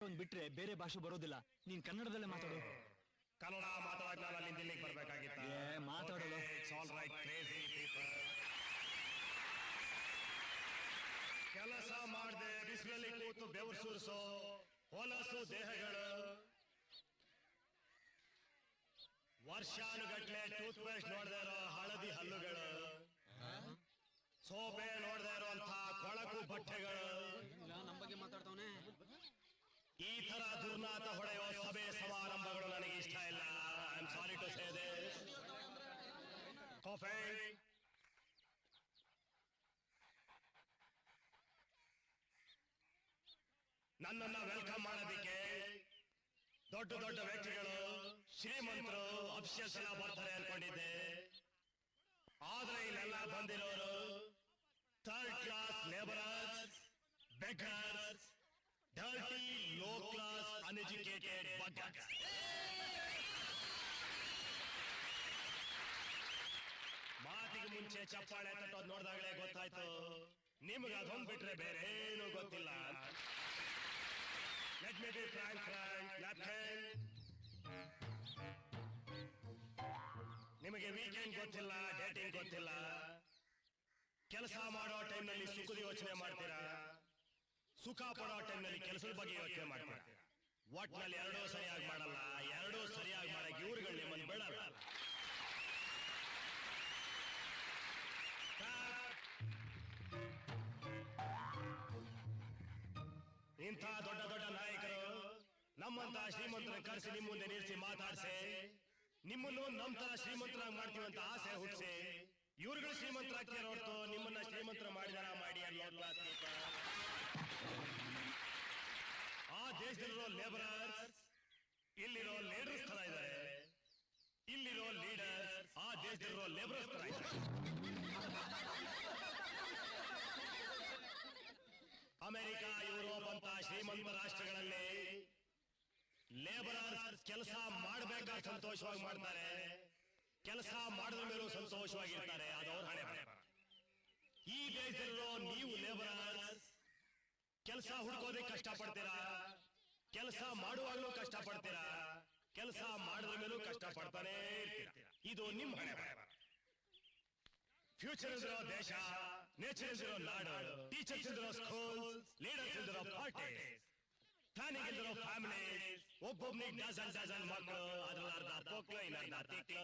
ಒಂದ್ ಬಿಟ್ರೆ ಬೇರೆ ಭಾಷೆ ಬರೋದಿಲ್ಲ. ನೀನ್ ಕನ್ನಡದಲ್ಲೇ ಮಾತಾಡು. ಕನ್ನಡ ಮಾತಾಡಕ್ ನಾನು ಅಲ್ಲಿಂದ ಇಲ್ಲಿಗೆ ಬರ್ಬೇಕಾಗಿತ್ತು. ಮಾತಾಡೋದು ಕೆಲಸ ಮಾಡದೆ ಬಿಸಿಲಲ್ಲಿ ಕೂತು ಬೆವರು ಸುರಿಸೋ ಹೊಲಸು ದೇಹಗಳು, ವರ್ಷಾನುಗಟ್ಲೆ ಟೂತ್ ಪೇಸ್ಟ್ ನೋಡದೆ ಇರೋ ಹಳದಿ ಹಲ್ಲುಗಳು, ಸೋಪೆ ನೋಡದೆ ಇರುವಂತ ಕೊಳಕು ಬಟ್ಟೆಗಳು, ನಮ್ಮ ಬಗ್ಗೆ ಮಾತಾಡ್ತಾವನೆ. ಈ ತರ ದುರ್ನಾತ ಹೊಡೆಯೋ ಸಭೆ ಸಮಾರಂಭಗಳು ನನಗೆ ಇಷ್ಟ ಇಲ್ಲ. I am sorry to say this. Coffee ನನ್ನನ್ನ ವೆಲ್ಕಮ್ ಮಾಡೋದಿಕ್ಕೆ ದೊಡ್ಡ ದೊಡ್ಡ ವ್ಯಕ್ತಿಗಳು, ಶ್ರೀಮಂತರು, ಅಫಿಷಿಯಲ್ಸ್ ಎಲ್ಲ ಬರ್ತಾರೆ ಅನ್ಕೊಂಡಿದ್ದೆ. ಆದ್ರೆ ಇಲ್ಲೆಲ್ಲ ಬಂದಿರೋರು third class labourers, beggars, dirty low class uneducated buggers. ಮಾತಿಗೆ ಮುಂಚೆ ಚಪ್ಪಾಳೆ ತಟ್ಟೋದು ನೋಡಿದಾಗಲೇ ಗೊತ್ತಾಯ್ತು ನಿಮ್ಗೆ ಅದೊಂದು ಬಿಟ್ರೆ ಬೇರೆ ಏನು ಗೊತ್ತಿಲ್ಲ. Let me be frank, Captain. ನಿಮಗೆ ವೀಕೆಂಡ್ ಗೊತ್ತಿಲ್ಲ, ಡೇಟಿಂಗ್ ಗೊತ್ತಿಲ್ಲ. ಕೆಲಸ ಮಾಡೋ ಟೈಮ್ನಲ್ಲಿ ಸುಖದ ಯೋಚನೆ ಮಾಡ್ತೀರಾ, ಸುಖ ಪಡೋ ಟೈಮ್ನಲ್ಲಿ ಕೆಲಸದ ಬಗ್ಗೆ ಯೋಚನೆ ಮಾಡ್ತೀರಾ. ಒಟ್ನಲ್ಲಿ ಎರಡೂ ಸರಿಯಾಗಿ ಮಾಡಲ್ಲ. ಎರಡೂ ಸರಿಯಾಗಿ ಮಾಡಕ್ಕೆ ಇವ್ರುಗಳು ನಿಮ್ಮನ್ನು ಬೇಡಲ್ಲ. ಇಂಥ ದೊಡ್ಡ ದೊಡ್ಡ ನಾಯಕರು ನಮ್ಮಂತ ಶ್ರೀಮಂತರ ಕರೆಸಿ ನಿಮ್ಮ ಮುಂದೆ ನಿಲ್ಲಿಸಿ ಮಾತಾಡಿಸಿ ನಿಮ್ಮನ್ನು ನಮ್ ತರ ಶ್ರೀಮಂತರಾಗಿ ಮಾಡ್ತೀವಿ ಅಂತ ಆಸೆ ಹುಟ್ಟಿಸಿ ಇವ್ರುಗಳು ಶ್ರೀಮಂತರಾಗ್ತೀರ ಹೊರತು ನಿಮ್ಮನ್ನ ಶ್ರೀಮಂತರ ಮಾಡಿದಾರ ಮಾಡಿ ಅನ್ನೋ. ಆ ದೇಶದಲ್ಲಿರೋ ಲೇಬರರ್ಸ್ ಇಲ್ಲಿರೋ ಲೀಡರ್ಸ್ ತರ ಇದ್ದಾರೆ, ಇಲ್ಲಿರೋ ಲೀಡರ್ಸ್ ಆ ದೇಶದಲ್ಲಿರೋ ಲೇಬರರ್ಸ್ ತರ ಇದ್ದಾರೆ. ಅಮೆರಿಕ, ಯುರೋಪ್ ಅಂತ ಶ್ರೀಮಂತ ರಾಷ್ಟ್ರಗಳಲ್ಲಿ ಲೇಬರರ್ಸ್ ಕೆಲಸ ಮಾಡಬೇಕಾದ ಸಂತೋಷವಾಗಿ ಮಾಡ್ತಾರೆ, ಕೆಲಸ ಮಾಡಿದ ಮೇಲೂ ಸಂತೋಷವಾಗಿರ್ತಾರೆ. ಅದು ಅವ್ರ ಹಣೆ ಬರ. ಈ ದೇಶದಲ್ಲಿರೋ ನೀವು ಲೇಬರರ್ಸ್ ಕೆಲಸ ಹುಡ್ಕೋದಕ್ಕೆ ಕಷ್ಟಪಡ್ತೀರಾ, ಕೆಲಸ ಮಾಡುವಾಗಲೂ ಕಷ್ಟಪಡ್ತೀರಾ, ಕೆಲಸ ಮಾಡಿದ ಮೇಲೂ ಕಷ್ಟಪಡ್ತಾನೆ ಇರ್ತೀರಾ. ಇದು ನಿಮ್ಮ ಹಣೆ ಬರ. ಫ್ಯೂಚರ್ ಇರೋ ದೇಶ, ನೇಚರ್ ಇರೋ ನಾಡು, ಟೀಚರ್ಸ್ ಇರೋ ಸ್ಕೂಲ್, ಲೀಡರ್ಸ್ ಇರೋ ಪಾರ್ಟೀಸ್, ಪ್ಲಾನಿಂಗ್ ಇರೋ ಫ್ಯಾಮಿಲಿ, ಒಬ್ಬೊಬ್ಬನಿಗೆ ಡಜನ್ ಮಕ್ಕಳು, ಅದ್ರಲ್ಲಿ ಅರ್ಧ ಪೋಕ್ಲು, ಇನ್ನರ್ಧ ತಿಕ್ಲು.